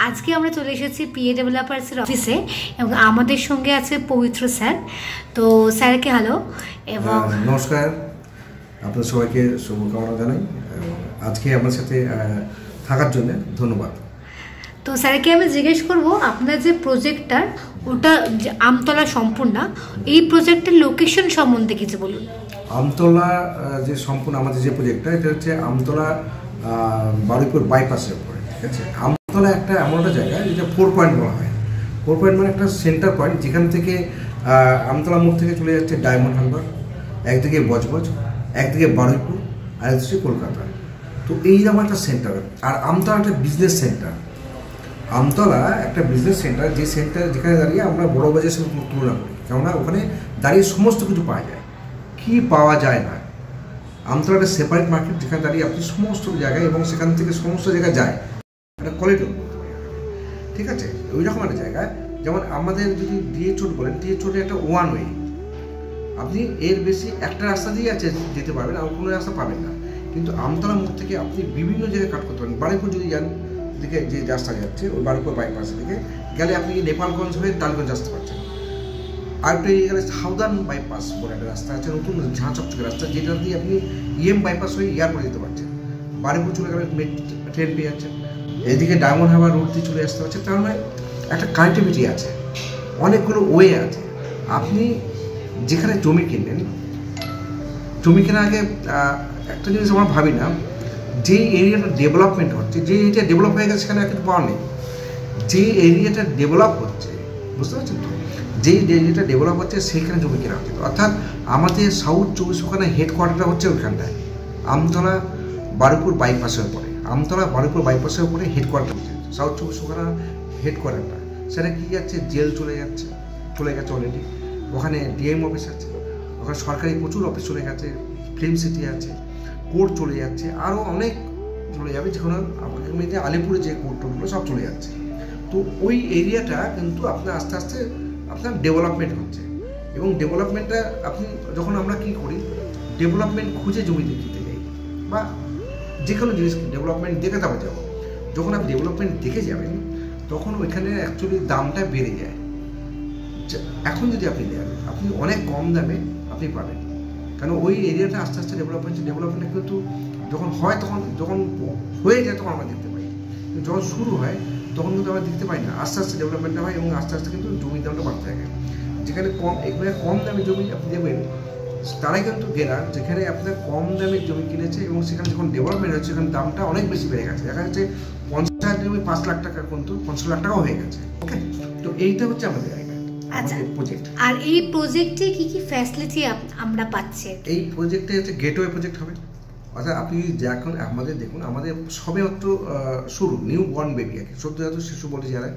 আজকে আমরা চলে এসেছি পিএ ডেভেলপার্সের অফিসে এবং আমাদের সঙ্গে আছে পবিত্র স্যার। তো স্যারকে হ্যালো এবং নমস্কার, আপনাদের সবাইকে শুভকামনা জানাই। আজকে আমার সাথে থাকার জন্য ধন্যবাদ। তো স্যারকে আমি জিজ্ঞেস করব, আপনার যে প্রজেক্টটার ওটা আমতলা সম্পূর্ণ, এই প্রজেক্টের লোকেশন সম্বন্ধে কিছু বলুন। আমতলা যে সম্পূর্ণ আমাদের যে প্রজেক্টটা, এটা হচ্ছে আমতলা বারুইপুর বাইপাসের উপরে, ঠিক আছে। আমতলা একটা এমন একটা জায়গা যেটা 4 পয়েন্ট বলা হয়। 4 পয়েন্ট মানে একটা সেন্টার পয়েন্ট, যেখান থেকে আমতলা মোড় থেকে চলে যাচ্ছে ডায়মন্ড হারবার, একদিকে বজবজ, একদিকে বারুইপুর, আর একদিকে কলকাতা। তো এইরকম একটা সেন্টার। আর আমতলা একটা বিজনেস সেন্টার। আমতলা একটা বিজনেস সেন্টার, যে সেন্টার যেখানে দাঁড়িয়ে আমরা বড় বাজারের সাথে তুলনা করি, কেননা ওখানে দাঁড়িয়ে সমস্ত কিছু পাওয়া যায়। কি পাওয়া যায় না, আমতলা একটা সেপারেট মার্কেট, যেখানে দাঁড়িয়ে আপনি সমস্ত জায়গায় এবং সেখান থেকে সমস্ত জায়গায় যায় একটা করিডোর, ঠিক আছে। ওই রকম একটা জায়গায়, যেমন আমাদের যদি ডিএচ রোড বলেন, ডিএচ রোডে একটা ওয়ান ওয়ে, আপনি এর বেশি একটা রাস্তা দিয়ে আছে যেতে পারবেন, আর কোনো রাস্তা পাবেন না। কিন্তু আমতলা মোড় থেকে আপনি বিভিন্ন জায়গায় কাট করতে পারেন। বারুইপুর যদি যান, দিকে যে রাস্তা যাচ্ছে ওই বারুইপুর বাইপাস দিকে গেলে আপনি নেপালগঞ্জ হয়ে টালিগঞ্জ আসতে পারছেন। আর একটা এরিয়া গেলে সাউদার্ন বাইপাস বলে একটা রাস্তা আছে, নতুন ঝাঁ চকচকে রাস্তা, যেটা দিয়ে আপনি বাইপাস হয়ে এয়ারপোর্টে যেতে পারছেন। বারুইপুর চলে গেলে ট্রেন পেয়ে যাচ্ছেন, এদিকে ডায়মন্ড হারবার রোড দিয়ে চলে আসতে পারছেন। তার মানে একটা কানেক্টিভিটি আছে, অনেকগুলো ওয়ে আছে। আপনি যেখানে জমি কিনবেন, জমি কেনার আগে একটা জিনিস আমরা ভাবি না, যে এরিয়াটা ডেভেলপমেন্ট হচ্ছে, যে এরিয়া ডেভেলপ হয়ে গেছে সেখানে কিছু পাওয়া নেই। যে এরিয়াটা ডেভেলপ হচ্ছে, বুঝতে পারছেন তো, যে এরিয়াটা ডেভেলপ হচ্ছে সেইখানে জমি কেনা হচ্ছে। অর্থাৎ আমাদের সাউথ 24 পরগনা হেডকোয়ার্টারটা হচ্ছে ওইখানটায়, আমতলা বারুইপুর বাইপাসের উপরে। আমতলা বারুইপুর বাইপাসের উপরে হেডকোয়ার্টার হচ্ছে সাউথ 24 পরগনা হেডকোয়ার্টারটা। সেটা কী যাচ্ছে, জেল চলে গেছে অলরেডি, ওখানে ডিএম অফিস আছে, ওখানে সরকারি প্রচুর অফিস চলে গেছে, ফিল্ম সিটি আছে, কোর্ট চলে যাচ্ছে, আরও অনেক চলে যাবে, যেখানে আমাদের আলিপুরে যে কোর্টগুলো সব চলে যাচ্ছে। তো ওই এরিয়াটা কিন্তু আপনার আস্তে আস্তে আপনার ডেভেলপমেন্ট হচ্ছে। এবং ডেভেলপমেন্টটা আপনি যখন আমরা কী করি, ডেভেলপমেন্ট খুঁজে জমি দেখতে যাই, বা যে কোনো জিনিস ডেভেলপমেন্ট দেখে তারপর যাবো। যখন আপনি ডেভেলপমেন্ট দেখে যাবেন, তখন ওইখানে অ্যাকচুয়ালি দামটা বেড়ে যায়। এখন যদি আপনি দেন, আপনি অনেক কম দামে আপনি পাবেন, কারণ ওই এরিয়াটা আস্তে আস্তে ডেভেলপমেন্টটা কিন্তু যখন হয়, তখন যখন হয়ে যায় তখন আমরা দেখতে পাই। কিন্তু যখন শুরু হয় তখন কিন্তু আমরা দেখতে পাই না। আস্তে আস্তে ডেভেলপমেন্টটা হয় এবং আস্তে আস্তে কিন্তু জমির দামটা বাড়তে থাকে। যেখানে এখানে কম দামে জমি আপনি দেবেন, তারাই কিন্তু গেলার যেখানে আপনার কম দামের জমি কিনেছে এবং সেখানে যখন ডেভেলপমেন্ট হচ্ছে, সেখানে দামটা অনেক বেশি বেড়ে গেছে। দেখা যাচ্ছে 50,000 জমি 5 লাখ টাকা, কিন্তু 50 লাখ টাকাও হয়ে গেছে। ওকে, তো এইটা হচ্ছে আমাদের জায়গা। আচ্ছা, আর এই প্রজেক্টে কি কি ফ্যাসিলিটি আমরা পাচ্ছি? এই প্রজেক্টে হচ্ছে গেটওয়ে প্রজেক্ট হবে। অর্থাৎ আপনি এখন আমাদের দেখুন, আমাদের সবে মাত্র শুরু, নিউ বর্ন বেবি আর কি, সদ্যজাত শিশু বলে যারা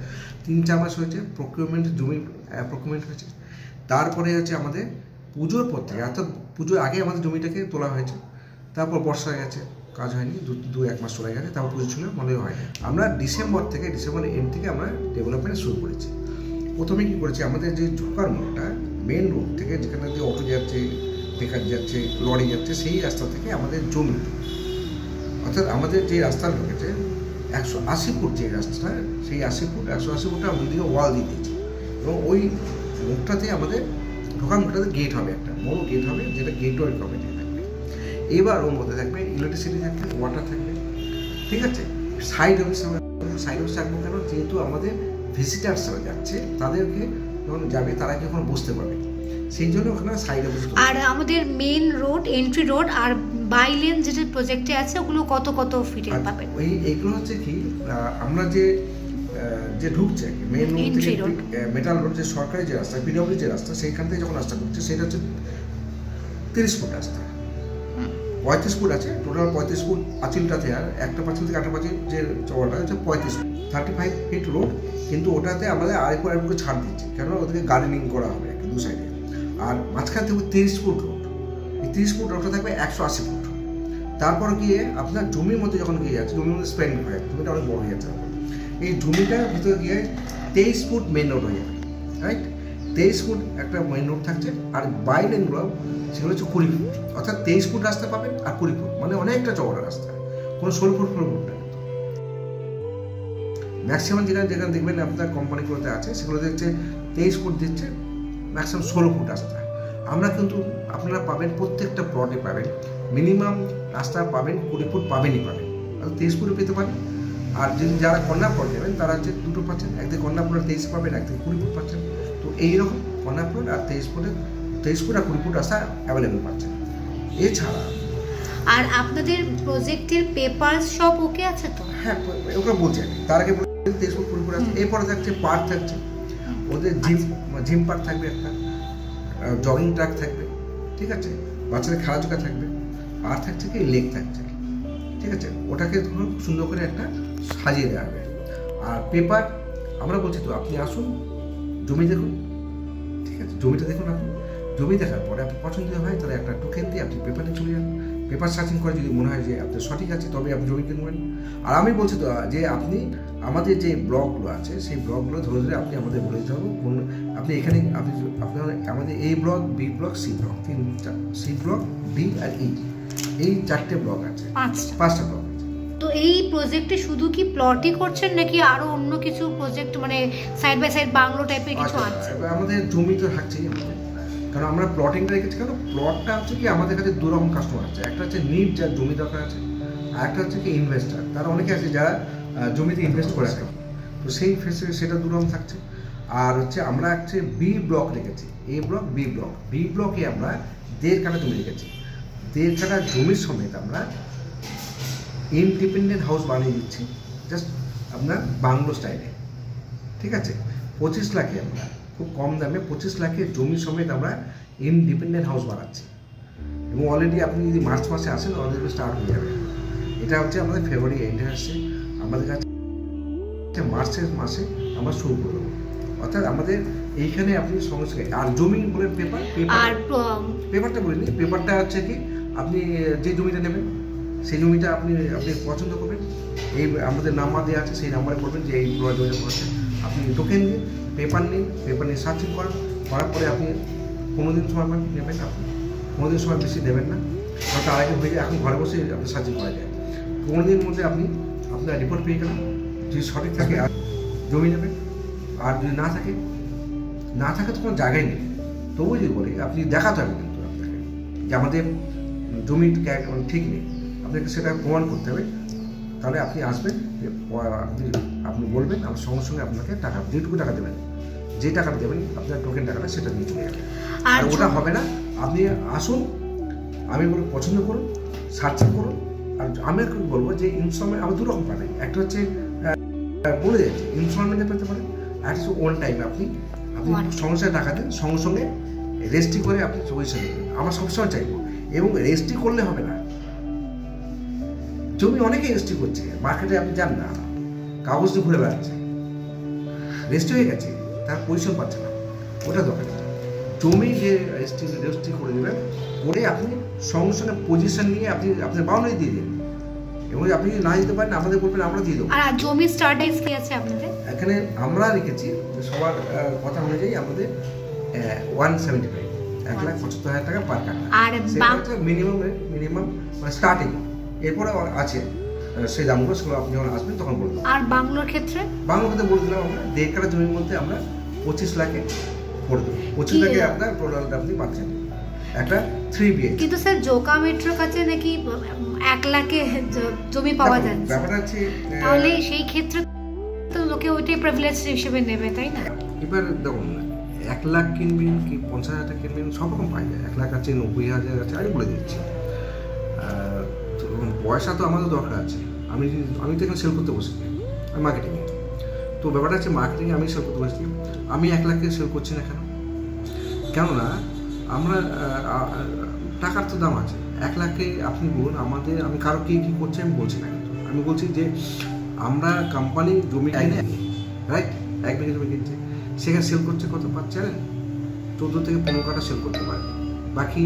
3-4 মাস হয়েছে, প্রকিউরমেন্ট জমি প্রকিউরমেন্ট হয়েছে। তারপরে হচ্ছে আমাদের পুজোর পর থেকে, অর্থাৎ পুজোর আগে আমাদের জমিটাকে তোলা হয়েছে। তারপর বর্ষা গেছে, কাজ হয়নি, 2-1 মাস চলে গেছে, তারপর পুজো ছিল, মনে হয়নি। আমরা ডিসেম্বর এন্ড থেকে আমরা ডেভেলপমেন্ট শুরু করেছি। প্রথমে কী করেছি, আমাদের যে ঢোকার মোড়টা মেন রোড থেকে, যেখানে দিয়ে অটো যাচ্ছে, টেকার যাচ্ছে, লরি যাচ্ছে, সেই রাস্তা থেকে আমাদের জমি, অর্থাৎ আমাদের যে রাস্তা ঢুকেছে 180 ফুট, যে রাস্তাটা, সেই 180 ফুটটা আমাদের দিকে ওয়াল দিয়ে দিয়েছি। এবং ওই মুখটাতে আমাদের ঢোকার মুখটাতে গেট হবে, একটা বড় গেট হবে, যেটা গেটওয়ে কমিটি থাকবে। এবার ওর মধ্যে থাকবে ইলেকট্রিসিটি, থাকবে ওয়াটার, থাকবে, ঠিক আছে। সাইড অফিস থাকবে, কেন, যেহেতু আমাদের ভিজিটার্সরা যাচ্ছে, তাদেরকে যখন যাবে তারা কি ওখানে বসতে পারবে, সেই জন্য ওখানে সাইড অফিস। আর আমাদের মেইন রোড, এন্ট্রি রোড আর বাই লেন যেটা প্রজেক্টে আছে, ওগুলো কত কত ফিটের পাবেন? এইগুলো হচ্ছে কি, আমরা যে ঢুকছে মেইন রোড থেকে মেটাল রোড, যে সরকারি যে রাস্তা, পিডব্লিউ যে রাস্তা, সেইখান থেকে যখন রাস্তা ঢুকছে, সেটা হচ্ছে 30 ফুট রাস্তা। 35 ফুট আছে টোটাল, 35 ফুট পাঁচিলটাতে, আর একটা পাঁচিল থেকে একটা পাঁচিল যে চওড়াটা হচ্ছে 35 ফুট, 35 ফিট রোড। কিন্তু ওটাতে আমাদের আরেকটু ছাড় দিচ্ছে, কেননা ওদেরকে গার্ডেনিং করা হবে আর কি, দু সাইডে। আর মাঝখান থেকে 30 ফুট রোড, এই 30 ফুট রোডটা থাকবে 180 ফুট। তারপর গিয়ে আপনার জমির মধ্যে যখন গিয়ে যাচ্ছে, জমির মধ্যে স্পেন্ড হয়ে যাচ্ছে, জমিটা অনেক বড় হয়ে যাচ্ছে। এই জমিটার ভিতরে গিয়ে 23 ফুট মেন রোড হয়ে যাবে, রাইট। 23 ফুট একটা মেন রোড থাকছে, আর বাই লেনগুলো সেগুলো হচ্ছে 20 ফুট। অর্থাৎ 23 ফুট রাস্তা পাবেন আর 20 ফুট, মানে অনেকটা চওড়া রাস্তা, কোনো 16 ফুট না। ম্যাক্সিমাম যেখানে যেখানে দেখবেন আপনার কোম্পানিগুলোতে আছে সেগুলোতে হচ্ছে 23 ফুট দিচ্ছে, ম্যাক্সিমাম 16 ফুট রাস্তা। আমরা কিন্তু আপনারা পাবেন প্রত্যেকটা প্লটে পাবেন মিনিমাম রাস্তা পাবেন 20 ফুট পাবেনই পাবেন, 23 ফুটে পেতে পারেন। আর যদি যারা কন্যা প্লট নেবেন তারা হচ্ছে দুটো পাচ্ছেন, একদিকে কন্যা প্লট 23 পাবেন, একদিকে 20 ফুট পাচ্ছেন। তো এইরকম কন্যা প্লট আর 23 ফুট আর 20 ফুট রাস্তা অ্যাভেলেবেল পাচ্ছেন। এছাড়া আর আপনাদের প্রজেক্টের পেপার সব ওকে আছে তো? হ্যাঁ, ওগুলো বলছি আমি। তার আগে বলছি 23 ফুট 20 ফুট রাস্তা। এরপরে থাকছে পার্ক থাকছে, ওদের জিম পার্ক থাকবে, একটা জগিং ট্র্যাক থাকবে, ঠিক আছে, বাচ্চাদের খেলাধুলা থাকবে, আর থাকছে কি লেক থাকছে, ঠিক আছে, ওটাকে ধরুন সুন্দর করে একটা সাজিয়ে দেওয়া হবে। আর পেপার আমরা বলছি তো আপনি আসুন, জমি দেখুন, ঠিক আছে, জমিটা দেখুন, আপনি জমি দেখার পরে আপনি পছন্দ হয় তাহলে একটা টোকেন দিয়ে আপনি পেপারে চলে যান, পেপার সার্চিং করে যদি মনে হয় যে আপনার সঠিক আছে তবে আপনি জমি কিনবেন। আর আমি বলছি তো যে আপনি আমাদের যে ব্লকগুলো আছে সেই ব্লকগুলো ধরে ধরে আপনি আমাদের বলে দিতে হবে কোন আপনি এখানে আপনি আপনার আমাদের A block, B block, C block, C block, D আর E, এই 4টে ব্লক আছে, 5টা ব্লক আছে। তো এই প্রজেক্টে শুধু কি প্লটই করছেন নাকি আরো অন্য কিছু প্রজেক্ট মানে সাইড বাই সাইড বাংলো টাইপের কিছু আছে? আমাদের জমি তো থাকছেই আমাদের, কারণ আমরা প্লটিংটা রেখেছি, কারণ প্লটটা হচ্ছে কি আমাদের কাছে দু রকম কাস্টমার আছে, একটা হচ্ছে নিড যার জমি দরকার আছে, আর একটা হচ্ছে কি ইনভেস্টার, তারা অনেকে আছে যারা জমিতে ইনভেস্ট করে থাকে, তো সেই ফেসে সেটা দু রকম থাকছে। আর হচ্ছে আমরা হচ্ছে B ব্লক রেখেছি, A block, B block. B ব্লকে আমরা 1.5 কাঠা জমি রেখেছি, 1.5 কাঠা জমির সমেত আমরা ইন্ডিপেন্ডেন্ট হাউস বানিয়ে দিচ্ছি, জাস্ট আপনার বাংলো স্টাইলে, ঠিক আছে। 25 লাখে আমরা খুব কম দামে 25 লাখের জমি সমেত আমরা ইন্ডিপেন্ডেন্ট হাউস বানাচ্ছি, এবং অলরেডি আপনি যদি মার্চ মাসে আসেন অলরেডি স্টার্ট হয়ে যাবে। এটা হচ্ছে আমাদের ফেব্রুয়ারি এন্ডে আসছে, আমাদের কাছে মার্চের মাসে আমরা শুরু করে দেবো। অর্থাৎ আমাদের এইখানে আপনি সঙ্গে সঙ্গে আর জমি বলে পেপারটা বলিনি, পেপারটা হচ্ছে কি আপনি যে জমিটা নেবেন সেই জমিটা আপনি পছন্দ করবেন, এই আমাদের নাম্বার দেওয়া আছে, সেই নাম্বারে করবেন যে এই জমিটা পড়েছে, আপনি টোকেন দিন, পেপার নিয়ে সার্চিং করার পরে আপনি 15 দিন সময় নেবেন, আপনি 15 দিন সময় বেশি দেবেন না, কারণ তার আগে হয়ে যায়, এখন ঘরে বসে আপনি সার্চিং করা যায়। 15 দিনের মধ্যে আপনি আপনার রিপোর্ট পেয়ে গেলেন, যদি সঠিক থাকে আর জমি নেবেন, আর যদি না থাকে তো কোনো জায়গায় নেই। তবুও যদি বলি আপনি দেখাতে হবে কিন্তু আপনাকে যে আমাদের জমি ঠিক নেই, আপনাকে সেটা প্রমাণ করতে হবে, তাহলে আপনি আসবেন, আপনি বলবেন, আমার সঙ্গে সঙ্গে আপনাকে টাকা যেটুকু টাকা দেবেন, যে টাকাটা দেবেন আপনার টোকেন টাকাটা সেটা নিয়ে চলে যাবে। আর ওটা হবে না, আপনি আসুন, আমি বলবো পছন্দ করুন, সার্চিং করুন। আর আমি বলবো যে ইনস্টলমেন্ট আমি দু রকম পাবেন, একটা হচ্ছে বলে যাচ্ছে ইনস্টলমেন্টে পেতে পারেন, আর হচ্ছে ওয়ান টাইমে আপনি সঙ্গে সঙ্গে টাকা দেন, সঙ্গে সঙ্গে রেজিস্ট্রি করে আপনি পয়সা দেবেন। আমার সবসময় চাইবো, এবং রেজিস্ট্রি করলে হবে না, জমি অনেকে রেজিস্ট্রি করছে মার্কেটে, আপনি জান না, কাগজ দিয়ে ঘুরে বেড়াচ্ছে, রেজিস্ট্রি হয়ে গেছে, তার পজিশন পাচ্ছে না, ওটা দরকার। জমি যে রেজিস্ট্রি করে দেবেন, করে আপনি সঙ্গে সঙ্গে পজিশন নিয়ে আপনি আপনার বাউন্ডারি দিয়ে দিন, এবং আপনি যদি না দিতে পারেন আমাদের বলবেন, আমরা দিয়ে দেবো। আর জমি স্টার্টিং কি আছে আপনাদের এখানে? আমরা রেখেছি সবার কথা অনুযায়ী আমাদের 175 1,75,000 টাকা পার কাঠা, আর সেটা হচ্ছে মিনিমাম মানে স্টার্টিং। এরপরে আছে সেই দামগুলো, সেগুলো আপনি যখন আসবেন তখন বলবেন। আর বাংলোর ক্ষেত্রে বলে দিলাম আমরা 1.5 কাঠা জমির মধ্যে আমরা 25 লাখে করে দেবো, 25 লাখে আপনার টোটালটা আপনি পাচ্ছেন একটা 3 BH। কিন্তু স্যার জোকা মেট্রোর কাছে নাকি 1 লাখে জমি পাওয়া যাচ্ছে, ব্যাপারটা হচ্ছে তাহলে সেই ক্ষেত্রে তো লোকে ওইটাই প্রিভিলেজ হিসেবে নেবে, তাই না? এবার দেখুন 1 লাখ কিনবেন কি 50,000 টাকা কিনবেন, সব রকম পাওয়া যায়, 1 লাখ আছে, 90,000 আছে, আমি বলে দিচ্ছি। পয়সা তো আমাদের দরকার আছে, আমি তো এখানে সেল করতে বসেছি, আমি মার্কেটিংয়ে, তো ব্যাপারটা হচ্ছে মার্কেটিংয়ে আমি সেল করতে বসেছি, আমি 1 লাখে সেল করছি না কেননা আমরা টাকার তো দাম আছে। 1 লাখে আপনি বলুন আমাদের, আমি কারো কী করছে আমি বলছি না, কিন্তু আমি বলছি যে আমরা কোম্পানি জমি কিনে, রাইট, 1 বিঘা জমি কিনছে, সেখানে সেল করছে কত পাচ্ছে জানেন? 14 থেকে 15 কাঠা সেল করতে পারে, বাকি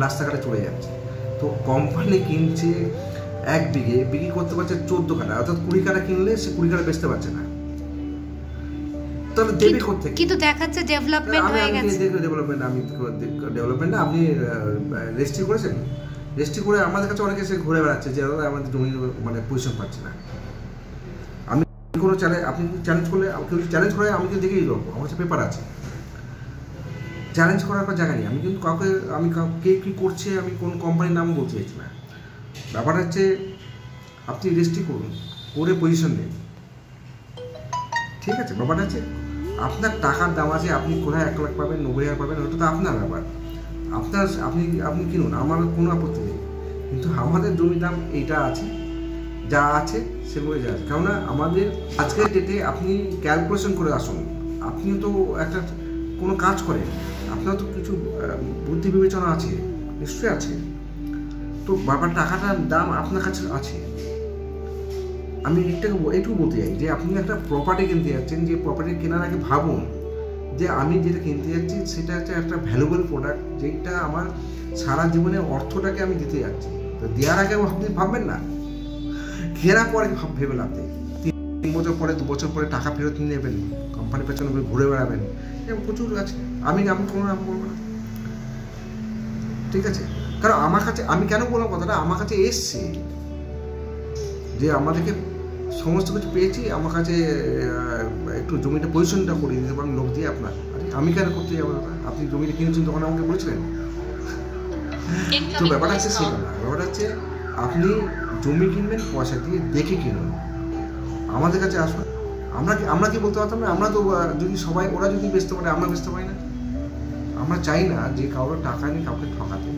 রাস্তাঘাটে চলে যাচ্ছে। তো কোম্পানি কিনছে 1 বিঘে বিক্রি করতে পারছে 14 কাঠা, অর্থাৎ 20 কাঠা কিনলে সে 20 কাঠা বেচতে পারছে না, তাহলে দেবে করতে। কিন্তু দেখাচ্ছে ডেভেলপমেন্ট হয়ে গেছে। ডেভেলপমেন্ট না, আপনি রেজিস্ট্রি করেছেন, রেজিস্ট্রি করে আমাদের কাছে অনেকে এসে ঘুরে বেড়াচ্ছে যে দাদা আমাদের জমি মানে পজিশন পাচ্ছে না। আমি কোনো চ্যালেঞ্জ, আপনি চ্যালেঞ্জ করলে, কেউ চ্যালেঞ্জ করে আমি কিন্তু দেখেই দেবো, আমার কাছে পেপার আছে। চ্যালেঞ্জ করার কোনো জায়গা নেই। আমি কিন্তু কাউকে, কে কী করছে, আমি কোন কোম্পানির নাম বলতে চাইছি না। ব্যাপারটা হচ্ছে আপনি রেজিস্ট্রি করুন, করে পজিশন নেন, ঠিক আছে? ব্যাপারটা হচ্ছে আপনার টাকার দাম আছে, আপনি কোথায় 1 লাখ পাবেন, 90,000 পাবেন, ওটা তো আপনার ব্যাপার। আপনি কিনুন, আমার কোনো আপত্তি নেই। কিন্তু আমাদের জমির দাম এইটা আছে, যা আছে সেগুলো যা আছে। কেননা আমাদের আজকের ডেটে আপনি ক্যালকুলেশন করে আসুন। আপনিও তো একটা কোনো কাজ করেন, আপনার তো কিছু বুদ্ধি বিবেচনা আছে, নিশ্চয়ই আছে। তো ব্যাপার টাকাটার দাম আপনার কাছে আছে। আমি এইটুকু বলতে চাই যে আপনি একটা প্রপার্টি কিনতে যাচ্ছেন, যে প্রপার্টি কেনার আগে ভাবুন যে আমি যেটা কিনতে যাচ্ছি সেটা হচ্ছে একটা ভ্যালুয়েবল প্রোডাক্ট, যেটা আমার সারা জীবনের অর্থটাকে আমি দিতে যাচ্ছি। তো দেওয়ার আগে আপনি ভাববেন না, কেনার পরে ভেবে লাভ নেই। 3 বছর পরে, 2 বছর পরে টাকা ফেরত নিয়ে নেবেন, কোম্পানির পেছনে ঘুরে বেড়াবেন, এরকম প্রচুর আছে। আমি কোনো নাম বলবো না, ঠিক আছে? কারণ আমার কাছে, আমি কেন বললাম কথাটা, আমার কাছে এসছে যে আমাদেরকে সমস্ত কিছু পেয়েছি, আমার কাছে একটু জমিটা পজিশনটা করিয়ে দিতে পারেন লোক দিয়ে আপনার। আমি কেন করতে যাবো দাদা? আপনি জমিটা কিনেছেন তখন আমাকে বলেছিলেন। তো ব্যাপারটা হচ্ছে সেটা না, ব্যাপারটা হচ্ছে আপনি জমি কিনবেন পয়সা দিয়ে, দেখে কিনুন। আমাদের কাছে আসুন। আমরা কি বলতে পারতাম না? আমরা তো যদি সবাই, ওরা যদি বেচতে পারে, আমরা বেচতে পারি না। আমরা চাই না যে কারোর টাকা নিয়ে কাউকে ঠকাতে।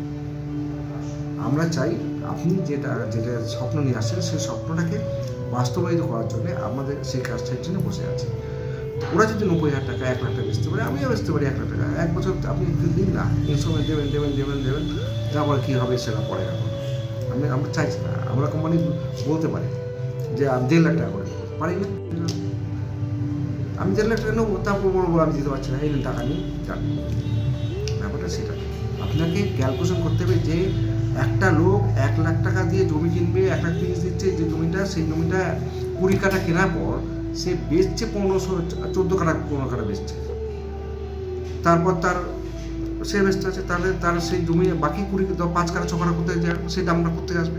আমরা চাই আপনি যেটা স্বপ্ন নিয়ে আসছেন, সেই স্বপ্নটাকে বাস্তবায়িত করার জন্য আমাদের সেই কাজটার জন্য বসে আছে। ওরা যদি 90,000 টাকা, 1 লাখ টাকা বেচতে পারে, আমিও বেচতে পারি 1 লাখ টাকা। 1 বছর আপনি দিন না, ইনস্টলমেন্ট দেবেন, তারপর কী হবে সেটা পরে। আমরা চাইছি না। আমরা কোম্পানি বলতে পারি যে 1.5 লাখ টাকা করে পারি না, আমি 1.5 লাখ টাকা নেবো, তারপর বলবো আমি দিতে পারছি না, এই টাকা নিয়ে যান। ব্যাপারটা সেটা। আপনাকে ক্যালকুলেশন করতে হবে যে একটা লোক 1 লাখ টাকা দিয়ে জমি কিনবে, 1 লাখ পিস দিচ্ছে, যে জমিটা, সেই জমিটা 20 কাঠা কেনার পর সে বেচছে 14 কাঠা বেচছে। তারপর সে বেচতে আছে, তাহলে তার সেই জমি বাকি 5 কাঠা 6 কাঠা করতে যায়, সেই দামটা করতে আসবে।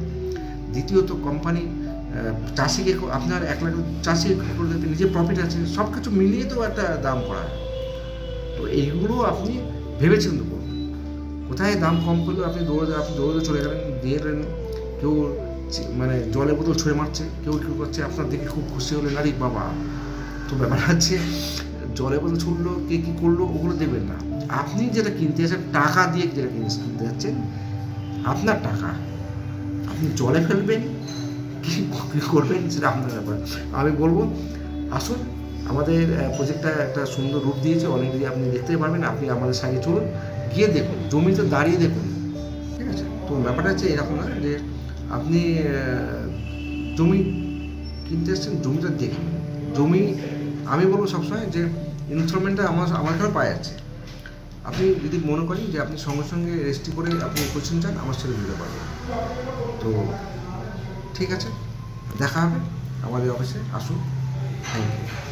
দ্বিতীয়ত কোম্পানি চাষিকে, আপনার 1 লাখ চাষি নিজের প্রফিট আছে, সব কিছু মিলিয়ে তো একটা দাম করা হয়। তো এইগুলো আপনি ভেবেচিন্তে করুন। কোথায় দাম কম করলেও আপনি দৌড়ে চলে গেলেন, দিয়ে গেলেন। কেউ মানে জলে বোতল ছুঁড়ে মারছে, কেউ করছে, আপনার দেখে খুব খুশি হলেন, আরে বাবা। তো ব্যাপার হচ্ছে জলে বোতল ছুড়লো, কে কী করলো, ওগুলো দেবেন না। আপনি যেটা কিনতে যাচ্ছেন, টাকা দিয়ে যেটা কিনতে যাচ্ছেন, আপনার টাকা, আপনি জলে ফেলবেন কী করবেন সেটা আপনার ব্যাপার। আমি বলবো আসুন, আমাদের প্রজেক্টটা একটা সুন্দর রূপ দিয়েছে, অনেকদিন আপনি দেখতে পারবেন। আপনি আমাদের সঙ্গে চলুন, গিয়ে দেখুন, জমিতে দাঁড়িয়ে দেখুন, ঠিক আছে? তো ব্যাপারটা হচ্ছে এরকম না যে আপনি জমি কিনতে এসছেন, জমিটা দেখুন। জমি, আমি বলবো সবসময় যে ইনস্টলমেন্টটা আমার এখানে পাওয়া যাচ্ছে। আপনি যদি মনে করেন যে আপনি সঙ্গে সঙ্গে রেজিস্ট্রি করে আপনি কোচিং চান, আমার সাথে দিতে পারবেন। তো ঠিক আছে, দেখা হবে আমাদের অফিসে, আসুন। Thank you.